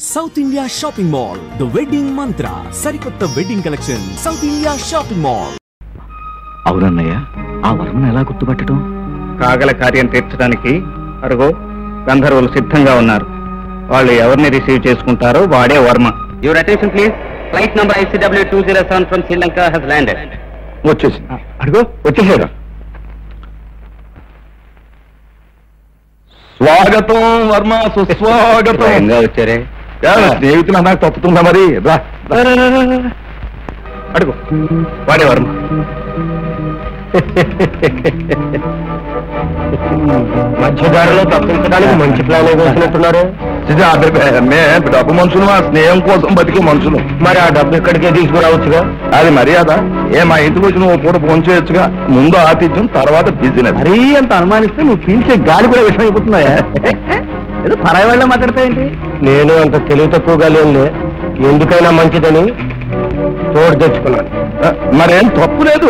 South India Shopping Mall, The Wedding Mantra, Sarikotta Wedding Collection, South India Shopping Mall. అవునన్నయ్య, ఆ వరమను ఎలా గుర్తుపట్టడం? కాగల కార్యం తీర్చడానికి అరుగో గంధర్వులు సిద్ధంగా ఉన్నారు. వాళ్ళు ఎవరిని రిసీవ్ చేసుకుంటారో వాడే Varma. Your attention please. Flight number ICW207 from Sri Lanka has landed. వచ్చేసి అడుగు వచ్చేసారు. స్వాగతం వర్మ, సుస్వాగతం. వచ్చారే స్నేహితులు నాకు తప్పుతుందా మరి? అడుగు వాడే వర్మ. మధ్యదారిలో తప్పించడానికి మంచి ప్లాన్ వేసినట్టున్నారు. డబ్బు మనుషులు, మా స్నేహం కోసం బతికే మనుషులు. మరి ఆ డబ్బు ఇక్కడికే తీసుకురావచ్చుగా. అది మర్యాద. మా ఇంటికి వచ్చి నువ్వు పూట ఫోన్ చేయొచ్చుగా. ముందు ఆతిథ్యం, తర్వాత బిజినెస్. మరీ అంత అనుమానిస్తే నువ్వు పీల్చే గాలి కూడా విషయం అయిపోతున్నాయా? ఏదో పరాయి వాళ్ళ మాట్లాడతాయండి. నేను అంత తెలివి తక్కువగా లేనులే. ఎందుకైనా మంచిదని తోడు తెచ్చుకున్నాను. మరేం తప్పు లేదు.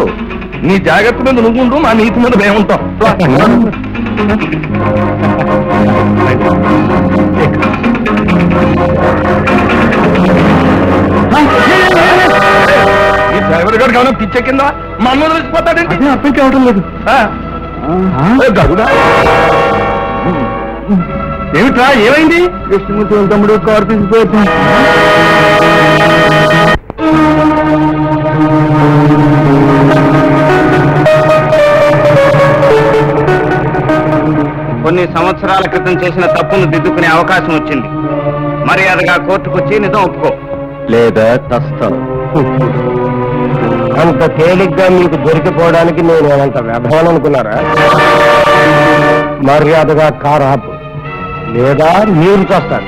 నీ జాగ్రత్త మీద నువ్వుండు, మా నీతి మీద మేముంటాం. ఈ డ్రైవర్ గారు కావాలి పిచ్చే కింద మా అమ్మ తెలిసిపోతాడంటే అప్పటికి అవడం లేదు. ఏమిట్రా, ఏమైంది? కృష్ణమూర్తి తమ్ముడు కారు తీసుకుపోతుంది. కొన్ని సంవత్సరాల క్రితం చేసిన తప్పును దిద్దుకునే అవకాశం వచ్చింది. మర్యాదగా కోర్టుకొచ్చి నిజం ఒప్పుకో, లేదా కష్టం. అంత తేలిగ్గా మీకు దొరికిపోవడానికి నేను అంత వ్యర్థం అనుకున్నారా? మర్యాదగా కారు ఆపు, లేదా మీరు చేస్తారు.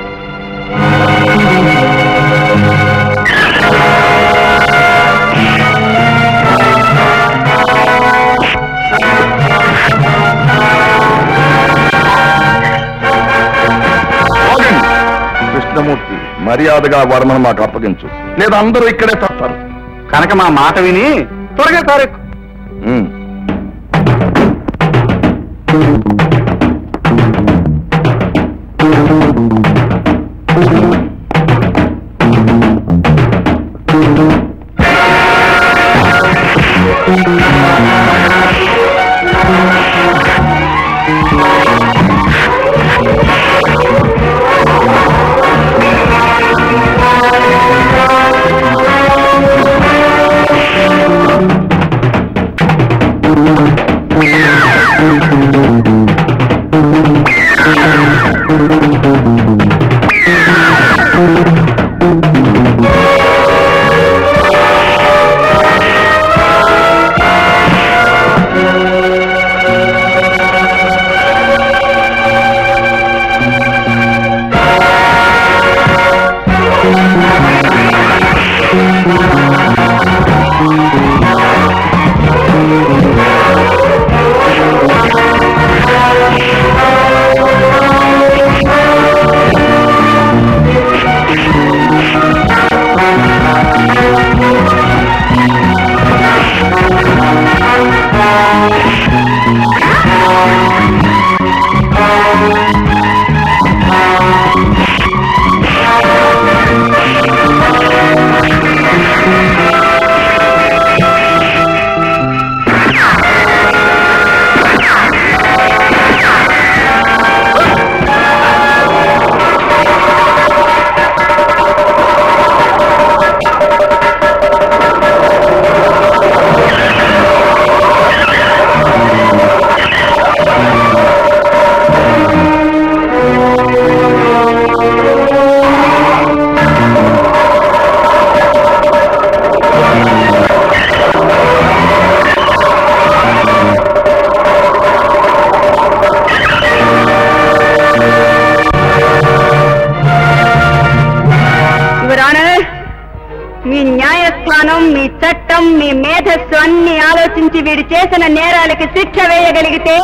కృష్ణమూర్తి, మర్యాదగా వర్మను మాకు అప్పగించు, లేదా అందరూ ఇక్కడే తస్తారు. కనుక మా మాట విని త్వరగా కారెక్కు. మీ మేధస్సు అన్ని ఆలోచించి వీడు చేసిన నేరాలకి శిక్ష వేయగలిగితే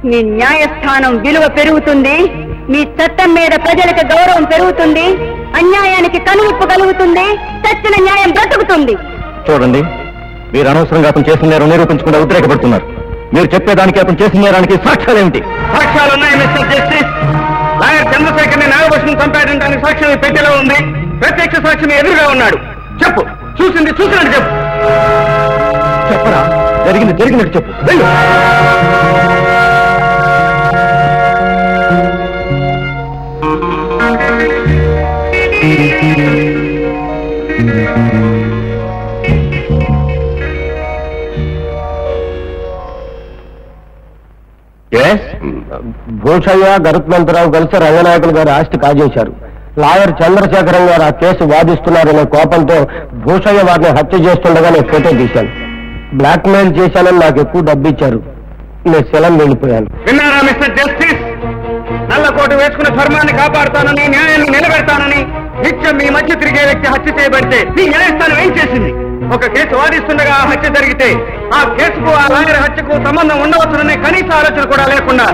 మీ న్యాయస్థానం విలువ పెరుగుతుంది, మీ చట్టం మీద ప్రజలకు గౌరవం పెరుగుతుంది, అన్యాయానికి కనువిప్పు కలుగుతుంది, చచ్చిన న్యాయం బ్రతుకుతుంది. చూడండి, మీరు అనవసరంగా అతను చేసిన నేరం నిరూపించకుండా ఉద్రేకపడుతున్నారు. మీరు చెప్పేదానికి అతను చేసిన నేరానికి సాక్ష్యాలేమిటి? సాక్ష్యాలున్నాయి మిస్టర్ జస్టిస్. లాయర్ చంద్రశేఖర్ని నాగభూషణం చంపాడటానికి సాక్ష్యం ఈ పెట్టెలో ఉంది. ప్రత్యక్ష సాక్ష్యం ఎదురుగా ఉన్నాడు. చెప్పు, చూసింది చూసినట్టు చెప్పు. చెప్పరా, జరిగినట్టు చెప్పు. వెళ్ళు. భూషయ్య, గరుత్మంతరావు కలిసి రంగనాయకులు గారి ఆస్తి కాజేశారు. లాయర్ చంద్రశేఖరం గారు ఆ కేసు వాదిస్తున్నారనే కోపంతో భూషయ్య వారిని హత్య చేస్తుండగా నేను ఫోటో తీశాను. బ్లాక్మెయిల్ చేశానని నాకు ఎక్కువ డబ్బు ఇచ్చారు. నేను సెలం వెళ్ళిపోయాను. విన్నారా మిస్టర్ జస్టిస్? నల్లకోటు వేసుకున్న ధర్మాన్ని కాపాడుతానని, న్యాయాన్ని నిలబెడతానని నిత్యం మీ మధ్య తిరిగే వ్యక్తి హత్య చేయబడితే మీ న్యాయస్థానం ఏం చేసింది? ఒక కేసు వాదిస్తుండగా ఆ హత్య జరిగితే ఆ కేసుకు, ఆ లాయర్ హత్యకు సంబంధం ఉండవచ్చుననే కనీస ఆలోచన కూడా లేకుండా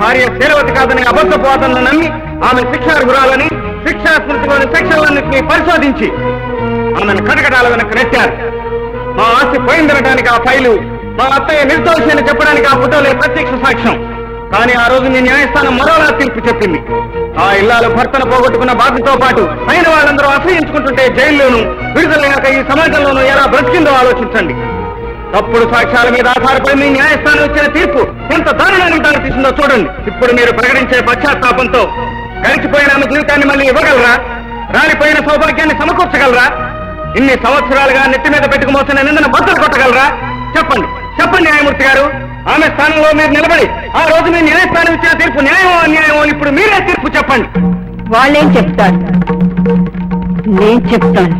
భార్య శీలవతి కాదని అబద్ధపు వాదనలు నమ్మి ఆమె శిక్షార్హురాలని, శిక్షా స్మృతిలోని సెక్షన్లన్నింటినీ పరిశోధించి ఆమెను కటకటాల వెనక్కి నెట్టారు. మా ఆస్తి పోయిందనడానికి ఆ ఫైలు, మా అత్తయ్య నిర్దోషి అని చెప్పడానికి ఆ ఫోటోలే ప్రత్యక్ష సాక్ష్యం. కానీ ఆ రోజు మీ న్యాయస్థానం మరోలా తీర్పు చెప్పింది. ఆ ఇల్లాలు భర్తను పోగొట్టుకున్న బాధతో పాటు అయిన వాళ్ళందరూ అసహించుకుంటుంటే జైల్లోనూ, విడుదలయ్యాక ఈ సమాజంలోనూ ఎలా బ్రతికిందో ఆలోచించండి. తప్పుడు సాక్ష్యాల మీద ఆధారపడి మీ న్యాయస్థానం ఇచ్చిన తీర్పు ఎంత దారుణానికి దారి తీసిందో చూడండి. ఇప్పుడు మీరు ప్రకటించే పశ్చాత్తాపంతో గడిచిపోయిన ఆమె జీవితాన్ని మళ్ళీ ఇవ్వగలరా? రాలిపోయిన సౌభాగ్యాన్ని సమకూర్చగలరా? ఇన్ని సంవత్సరాలుగా నెత్తి మీద పెట్టుకు మోసిన నిందన బద్దలు కొట్టగలరా? చెప్పండి, చెప్పండి న్యాయమూర్తి గారు. ఆమె స్థానంలో మీరు నిలబడి ఆ రోజు మీ న్యాయస్థానం ఇచ్చిన తీర్పు న్యాయమో అన్యాయమో ఇప్పుడు మీరే తీర్పు చెప్పండి. వాళ్ళేం చెప్తారు, నేను చెప్తాను.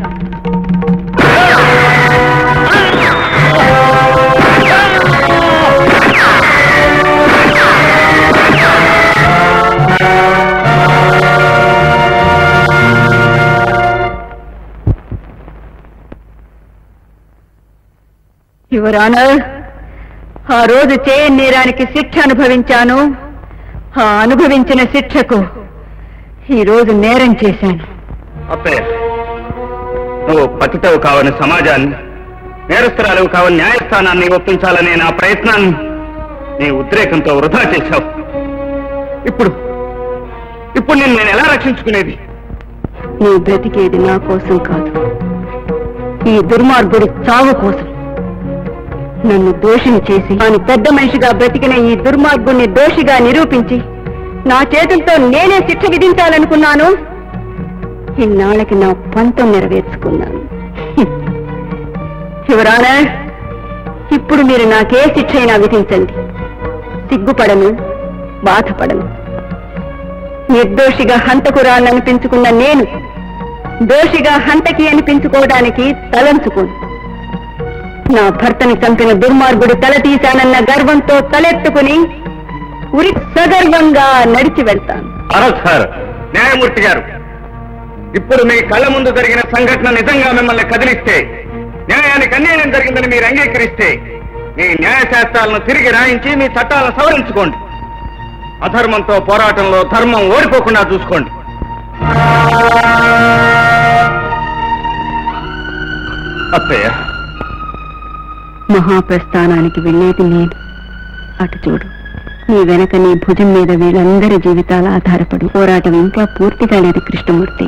యువర్ ఆనర్, ఆ రోజు చేయని నేరానికి శిక్ష అనుభవించాను. ఆ అనుభవించిన శిక్షకు ఈ రోజు నేరం చేశాను. అప్పే, నువ్వు పతితవు కావని సమాజాన్ని, నేరస్తురాలు కావని న్యాయస్థానాన్ని ఒప్పించాలనే నా ప్రయత్నాన్ని నీ ఉద్రేకంతో వృధా చేశావు. ఇప్పుడు నేను ఎలా రక్షించుకునేది? నువ్వు బ్రతికేది నా కోసం కాదు, ఈ దుర్మార్గుడి చావు కోసం. నన్ను దోషిని చేసి తాను పెద్ద మనిషిగా బ్రతికిన ఈ దుర్మార్గుణ్ణి దోషిగా నిరూపించి నా చేతులతో నేనే శిక్ష విధించాలనుకున్నాను. ఇన్నాళ్ళకి నా పంతం నెరవేర్చుకున్నాను. శివరానా, ఇప్పుడు మీరు నాకే శిక్ష అయినా విధించండి. సిగ్గుపడను, బాధపడను. నిర్దోషిగా హంతకురాలనిపించుకున్న నేను దోషిగా హంతకి అనిపించుకోవడానికి తలంచుకోను. నా భర్తని చంపిన దుర్మార్గుడు తల తీశానన్న గర్వంతో తలెత్తుకుని ఉరి సగర్వంగా నడిచి వెళ్తాను. సార్, న్యాయమూర్తి గారు, ఇప్పుడు మీ కళ్ళ ముందు జరిగిన సంఘటన నిజంగా మిమ్మల్ని కదిలిస్తే, న్యాయానికి అన్యాయం జరిగిందని మీరు అంగీకరిస్తే, మీ న్యాయశాస్త్రాలను తిరిగి రాయించి మీ చట్టాలను సవరించుకోండి. అధర్మంతో పోరాటంలో ధర్మం ఓడిపోకుండా చూసుకోండి. అత్తయ్య, మహాప్రస్థానానికి వెళ్ళేది నేను. అటు చూడు, నీ వెనక నీ భుజం మీద వీళ్ళందరి జీవితాలు ఆధారపడి పోరాటం ఇంకా పూర్తిగా లేదు కృష్ణమూర్తి.